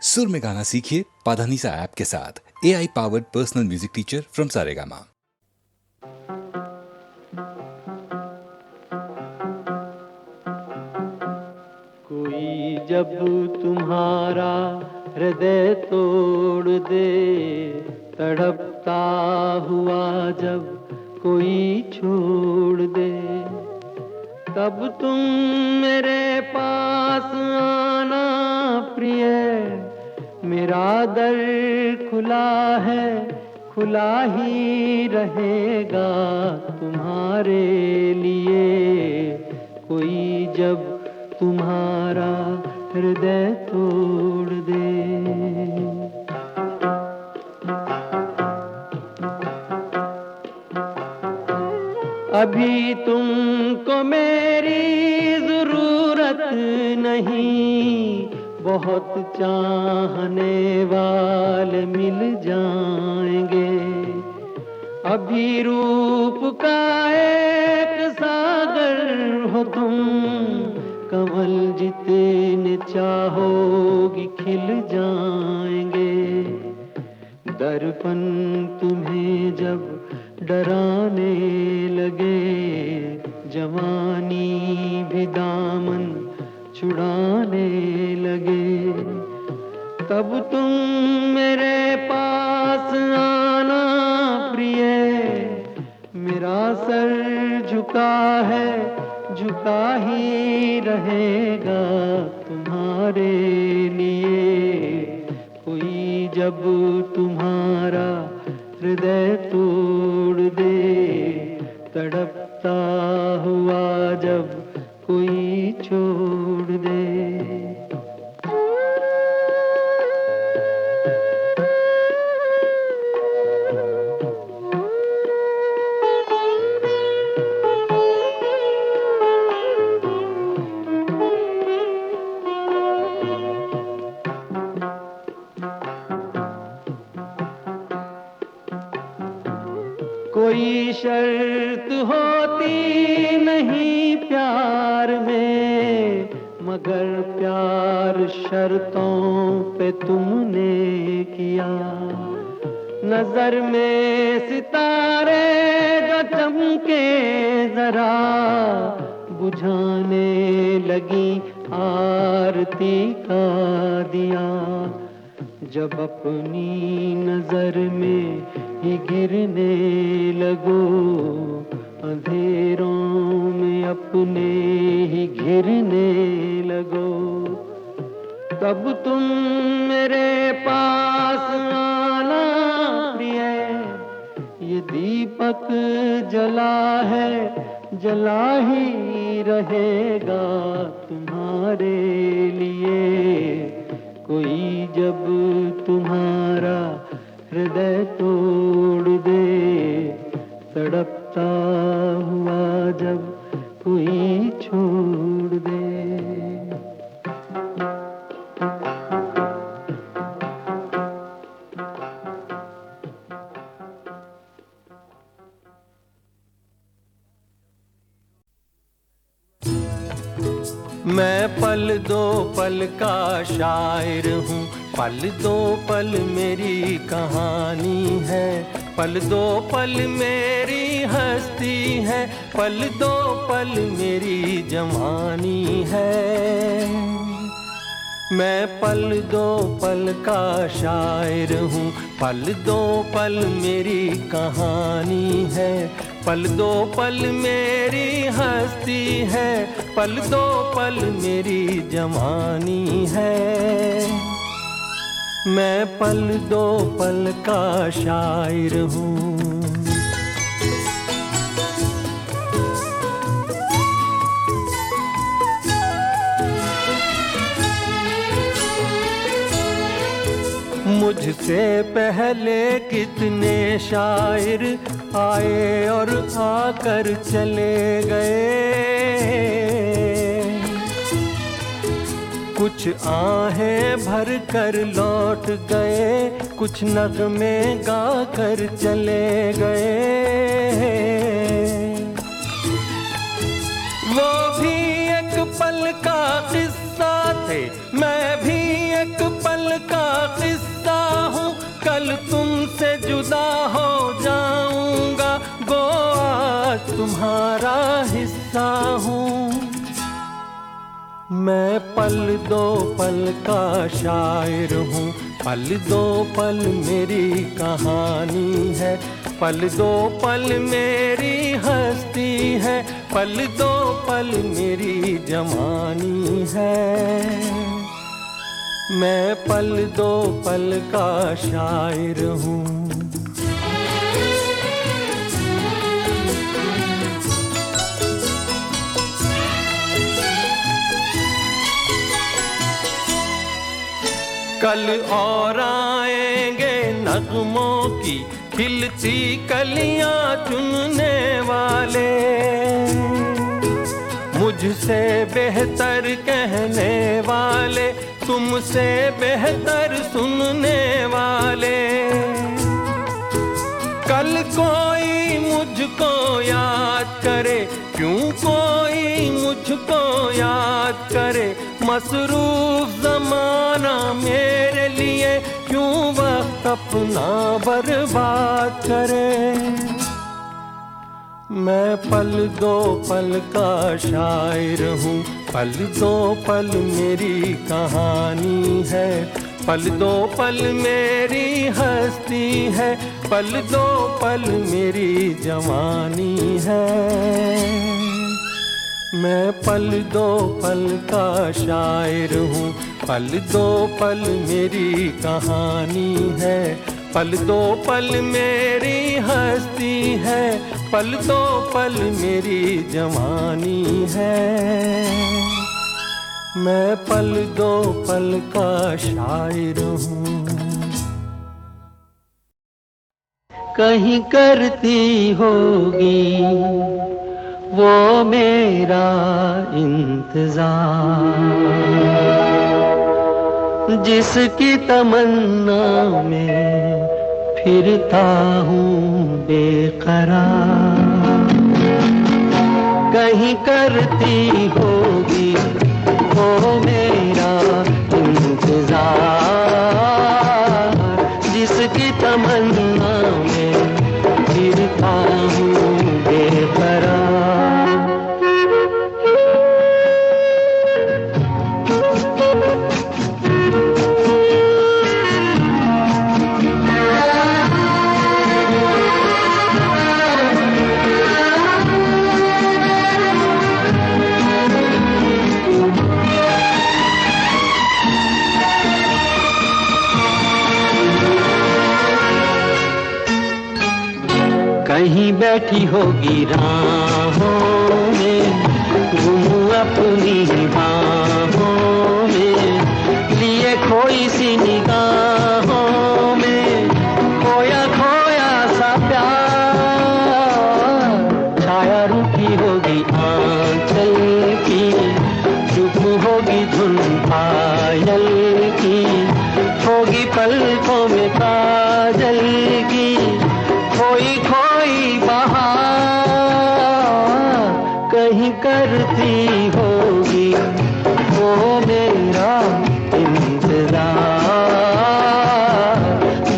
सुर में गाना सीखिए पाधानीसा ऐप के साथ। AI powered personal music teacher from Saregama. कोई जब तुम्हारा हृदय तोड़ दे, तड़पता हुआ जब कोई छोड़ दे, तब तुम मेरे पास आना प्रिय। मेरा दर खुला है, खुला ही रहेगा तुम्हारे लिए। कोई जब तुम्हारा हृदय तोड़ दे। अभी तुमको मेरी जरूरत नहीं, बहुत चाहने वाले मिल जाएंगे। अभी रूप का एक सागर हो तुम, कमल जितने चाहोगी खिल जाएंगे। दर्पण तुम्हें जब डराने लगे, जवानी भी दामन छुड़ाने लगे, तब तुम मेरे पास आना प्रिय। मेरा सर झुका है, झुका ही रहेगा तुम्हारे लिए। कोई जब तुम्हारा हृदय तोड़ दे, तड़पता हुआ जब कोई छोड़ दे। कोई शर्त होती नहीं प्यार में, मगर प्यार शर्तों पे तुमने किया। नजर में सितारे जो चमके जरा, बुझाने लगी आरती का दिया। जब अपनी नजर में ही गिरने लगो, अंधेरों में अपने ही घिरने लगो, तब तुम मेरे पास आना प्रिय। ये दीपक जला है, जला ही रहेगा तुम्हारे लिए। कोई जब तुम्हारा हृदय तोड़ दे, तड़पता हुआ जब कोई छोड़ दे। मैं पल दो पल का शायर हूँ, पल दो पल मेरी कहानी है। पल दो पल मेरी हस्ती है, पल दो पल मेरी जवानी है। मैं पल दो पल का शायर हूँ, पल दो पल मेरी कहानी है। पल दो पल मेरी हस्ती है, पल दो पल मेरी जवानी है। मैं पल दो पल का शायर हूँ। मुझसे पहले कितने शायर आए और आकर चले गए। कुछ आहें भर कर लौट गए, कुछ नगमे गा कर चले गए। वो भी एक पल का किस्सा किस्सा थे, मैं भी एक पल का किस्सा हूँ। कल तुमसे जुदा हो जाऊंगा, गो आज तुम्हारा हिस्सा हूँ। मैं पल दो पल का शायर हूँ, पल दो पल मेरी कहानी है, पल दो पल मेरी हस्ती है, पल दो पल मेरी जवानी है। मैं पल दो पल का शायर हूँ। कल और आएंगे नगमों की खिलती कलियां चुनने वाले, मुझसे बेहतर कहने वाले, तुमसे बेहतर सुनने वाले। कल कोई मुझको याद करे, क्यों कोई मुझको याद करे, मसरूफ जमाना मेरे लिए क्यों वक्त अपना बर्बाद करे। मैं पल दो पल का शायर हूँ, पल दो पल मेरी कहानी है, पल दो पल मेरी हस्ती है, पल दो पल मेरी जवानी है। मैं पल दो पल का शायर हूँ, पल दो पल मेरी कहानी है, पल दो पल मेरी हस्ती है, पल दो पल मेरी जवानी है। मैं पल दो पल का शायर हूँ। कहीं करती होगी वो मेरा इंतजार, जिसकी तमन्ना में फिरता हूँ बेकरार। कहीं करती होगी वो मेरा इंतजार, जिसकी तमन्ना में फिरता हूँ बेकरार। कहीं बैठी होगी राहों में, गुम अपनी बाहों में, लिए खोई सी निगाहों में, खोया खोया सा प्यार। छाया रुकी होगी आंचल की, चुप होगी धुन पायल की, होगी पलकों में काजल की, खोई खोई बहार कहीं करती होगी वो मेरा इंतजार,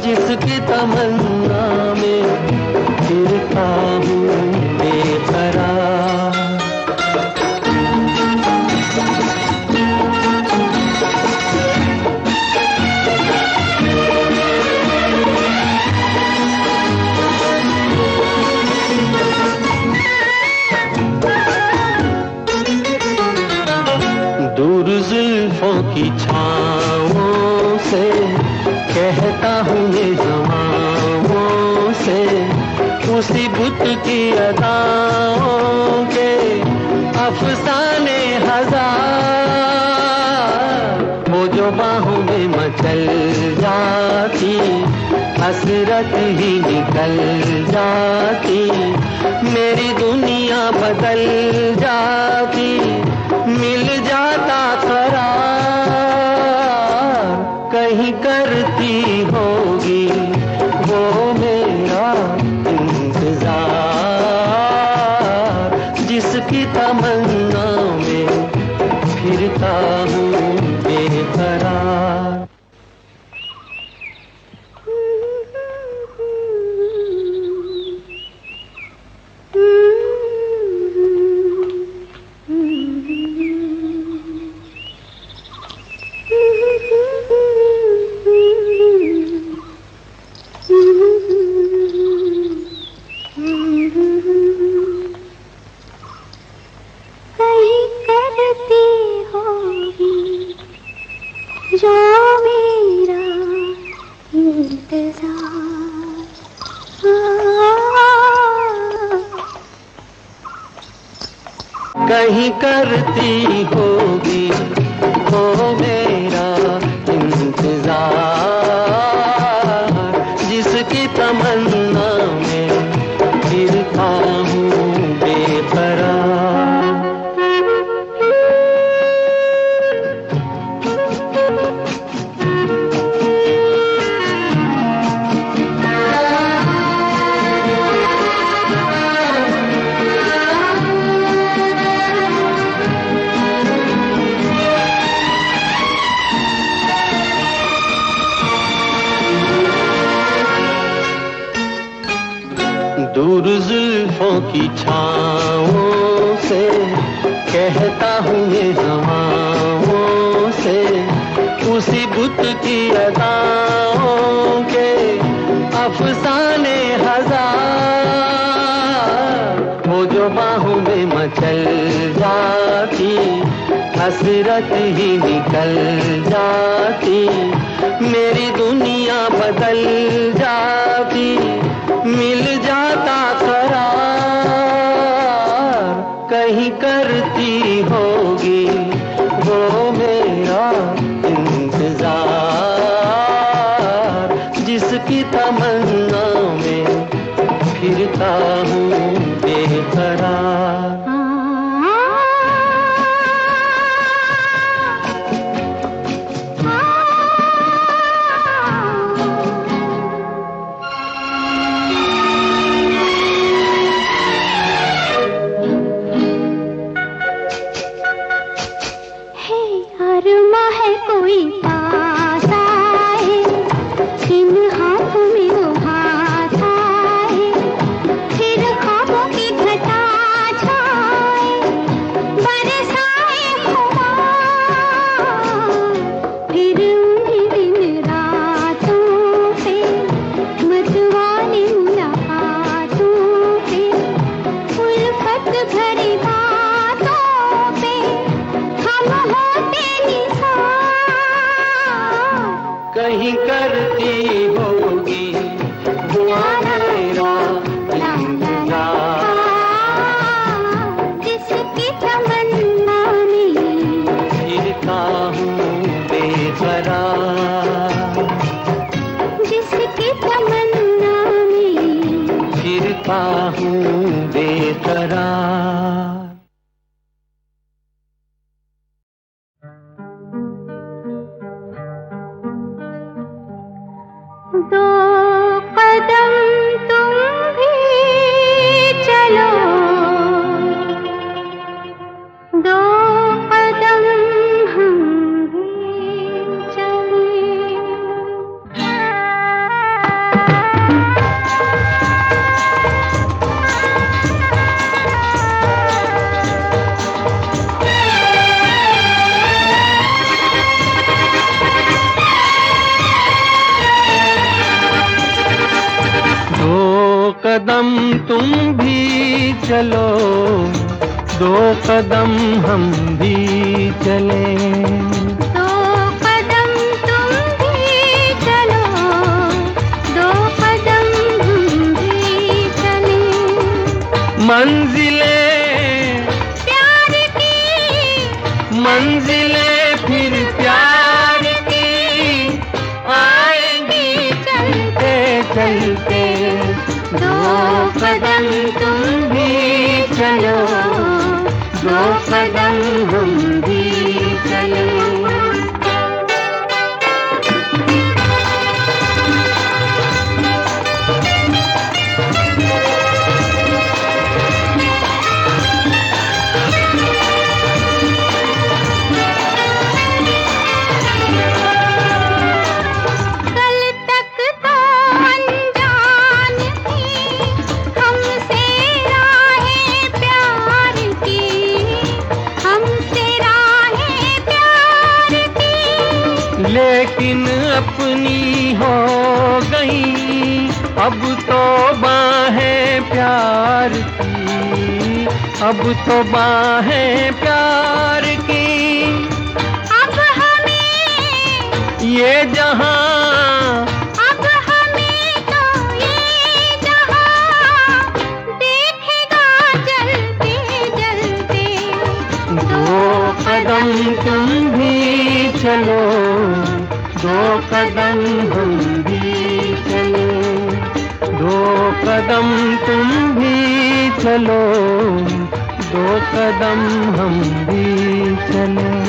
जिसकी तमन्ना में फिरता हूँ बेकरार। दूर जुल्फों की छाँवों से कहता हूँ ये हवाओं से, उसी बुत की अदाओं के अफसाने हजार। वो जो बाहों में मचल जाती, हसरत ही निकल जाती, मेरी दुनिया बदल जाती, मिल जाता करार। कहीं करती होगी वो मेरा इंतजार, जिसकी तमन्ना में फिरता हूँ कहीं करती होगी वो मेरा इंतजार, जिसकी तमन्ना में फिरता हूँ बेकरार। दूर जुल्फों की छाँवों से कहता हूँ ये हवाओं से, उसी बुत की अदाओं के अफसाने हजार, वो जो बाहों में मचल जाती हसरत ही निकल जाती, मेरी दुनिया बदल जाती, मिल जाता करार। कहीं करती होगी वो मेरा इंतजार, जिसकी तमन्ना में फिरता हूँ बेकरार। कहीं करती होगी वो मेरा इंतजार, जिसकी तमन्ना में फिरता हूँ बेकरार, जिसकी तमन्ना में फिरता हूँ बेकरार। दो कदम तुम भी चलो, दो कदम हम भी चलें। कदम तुम भी चलो, दो कदम हम भी चलें। दो कदम तुम भी चलो, दो कदम हम भी चलें। मंजिले प्यार की, मंजिले फिर प्यार की आएंगी चलते चलते। दो कदम तुम भी चलो, दो कदम हम भी चलें। लेकिन अपनी हो गई अब तो बाहें प्यार की, अब तो बाहें प्यार की। अब हमें ये जहां, अब हमें तो ये जहां देखेगा जलते जलते। कदम हम भी चलें, 2 कदम तुम भी चलो, 2 कदम हम भी चलें।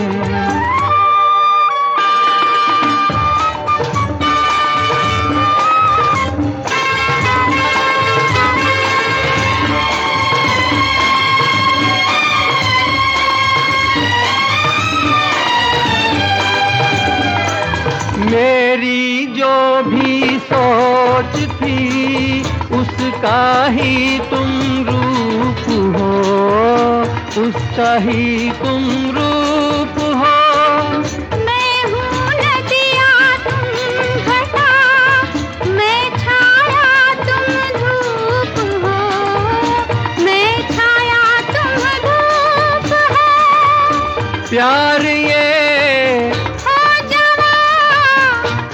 मेरी जो भी सोच थी उसका ही तुम रूप हो, उसका ही तुम रूप हो। मैं हूँ नदिया तुम घटा, मैं छाया तुम धूप हो, मैं छाया तुम धूप हो। प्यार ये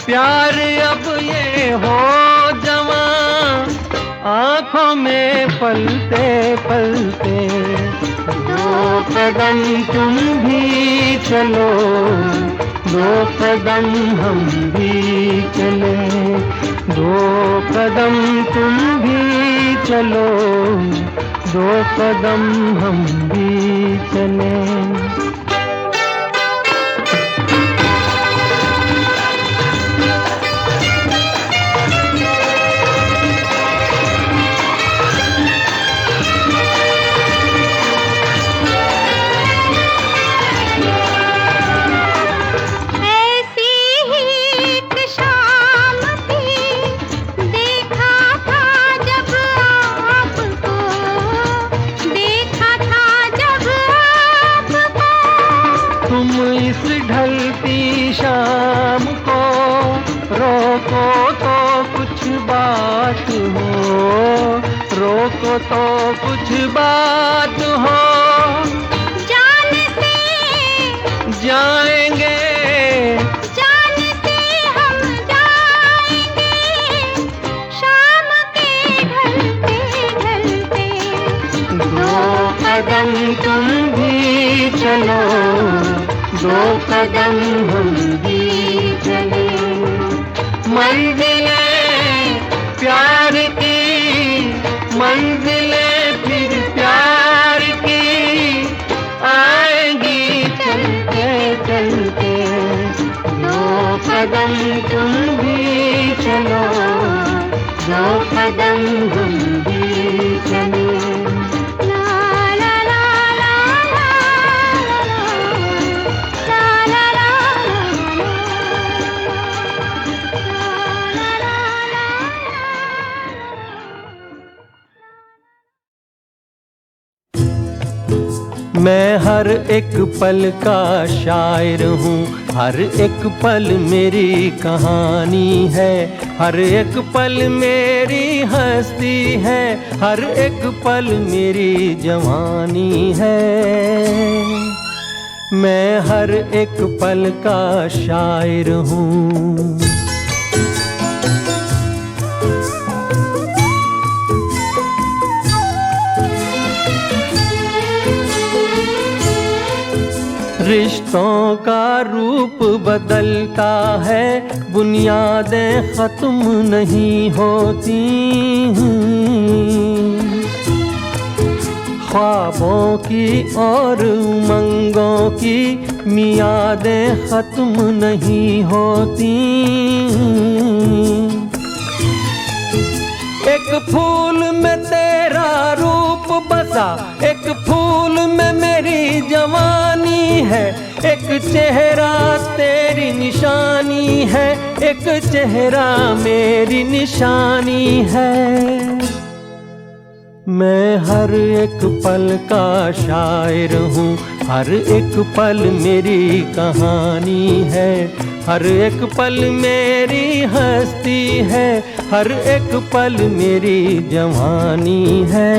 प्यार अब ये हो जवां, आँखों में पलते पलते, 2 कदम तुम भी चलो, 2 कदम हम भी चले, 2 कदम तुम भी चलो, 2 कदम हम भी चले। इस ढलती शाम को रोको तो कुछ बात हो, रोको तो कुछ बात हो। जान से जाएंगे, जान से हम जाएंगे, शाम के ढलते ढलते, 2 कदम तुम भी चलो, 2 कदम हम भी चले। मंजिलें प्यार की, मंजिलें फिर प्यार की आएंगी चलते चलते, 2 कदम तुम भी चलो, 2 कदम हम भी चले। मैं हर एक पल का शायर हूँ, हर एक पल मेरी कहानी है, हर एक पल मेरी हस्ती है, हर एक पल मेरी जवानी है। मैं हर एक पल का शायर हूँ। रिश्तों का रूप बदलता है, बुनियादें खत्म नहीं होती, ख्वाबों की और उमंगों की मियादें खत्म नहीं होती। एक फूल में तेरा रूप बसा, एक फूल में मेरी जवानी है, एक चेहरा तेरी निशानी है, एक चेहरा मेरी निशानी है। मैं हर एक पल का शायर हूँ, हर एक पल मेरी कहानी है, हर एक पल मेरी हस्ती है, हर एक पल मेरी जवानी है।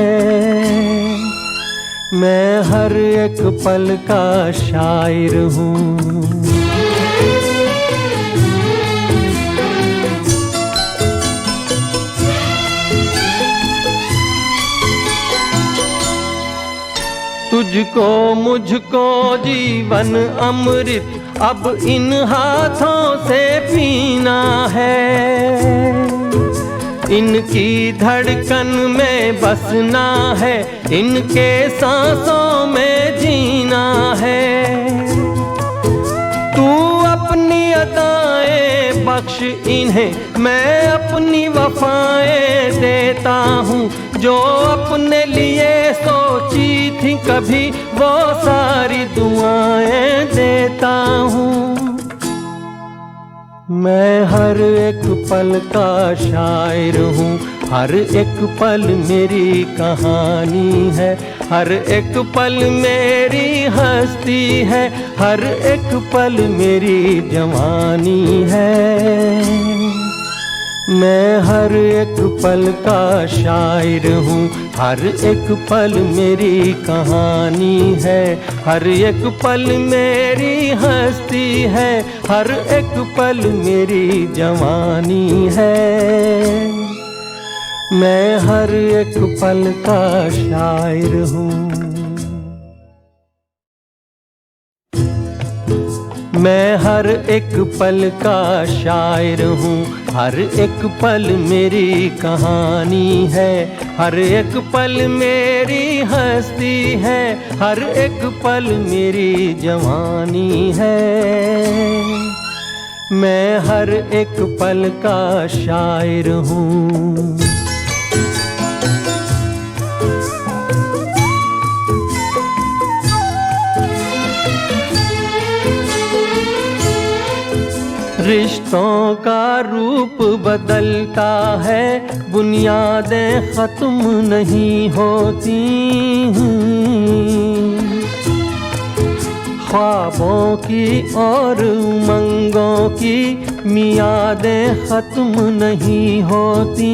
मैं हर एक पल का शायर हूँ। तुझको मुझको जीवन अमृत अब इन हाथों से पीना है, इनकी धड़कन में बसना है, इनके सांसों में जीना है। तू अपनी अदाएं बख्श इन्हें, मैं अपनी वफाएं देता हूँ। जो अपने लिए सोची थी कभी, वो सारी दुआएं देता हूँ। मैं हर एक पल का शायर हूँ, हर एक पल मेरी कहानी है, हर एक पल मेरी हस्ती है, हर एक पल मेरी जवानी है। मैं हर एक पल का शायर हूँ, हर एक पल मेरी कहानी है, हर एक पल मेरी हस्ती है, हर एक पल मेरी जवानी है। मैं हर एक पल का शायर हूँ। मैं हर एक पल का शायर हूँ, हर एक पल मेरी कहानी है, हर एक पल मेरी हस्ती है, हर एक पल मेरी जवानी है। मैं हर एक पल का शायर हूँ। रिश्तों का रूप बदलता है, बुनियादें खत्म नहीं होती। ख्वाबों की और उमंगों की मियादें खत्म नहीं होती।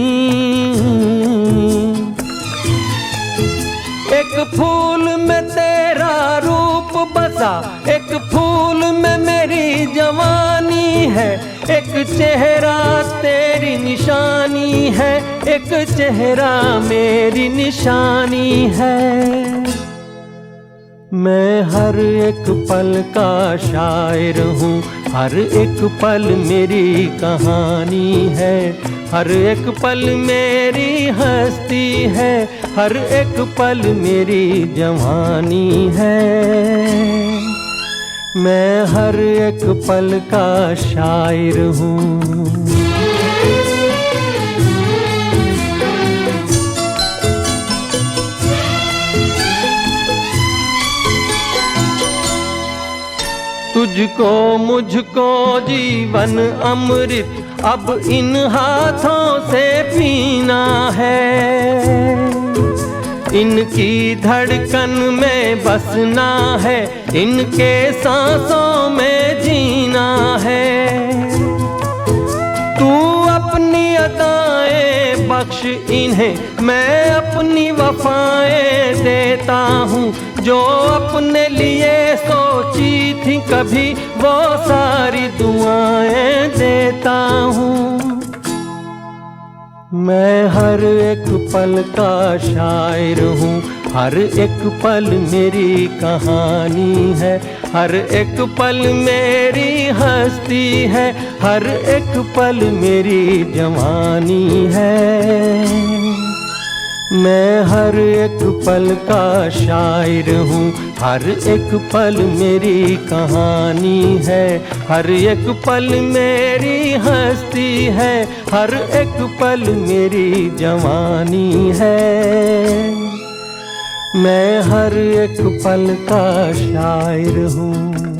एक फूल में तेरा रूप बसा, एक फूल में मेरी जवानी है, एक चेहरा तेरी निशानी है, एक चेहरा मेरी निशानी है। मैं हर एक पल का शायर हूँ, हर एक पल मेरी कहानी है, हर एक पल मेरी हस्ती है, हर एक पल मेरी जवानी है। मैं हर एक पल का शायर हूँ। तुझको मुझको जीवन अमृत अब इन हाथों से पीना है, इनकी धड़कन में बसना है, इनके सांसों में जीना है। तू अपनी अदाएं बख्श इन्हें, मैं अपनी वफाएं देता हूँ। जो अपने लिए सोची थी कभी, वो सारी दुआएं देता हूँ। मैं हर एक पल का शायर हूँ, हर एक पल मेरी कहानी है, हर एक पल मेरी हस्ती है, हर एक पल मेरी जवानी है। मैं हर एक पल का शायर हूँ, हर एक पल मेरी कहानी है, हर एक पल मेरी हस्ती है, हर एक पल मेरी जवानी है। मैं हर एक पल का शायर हूँ।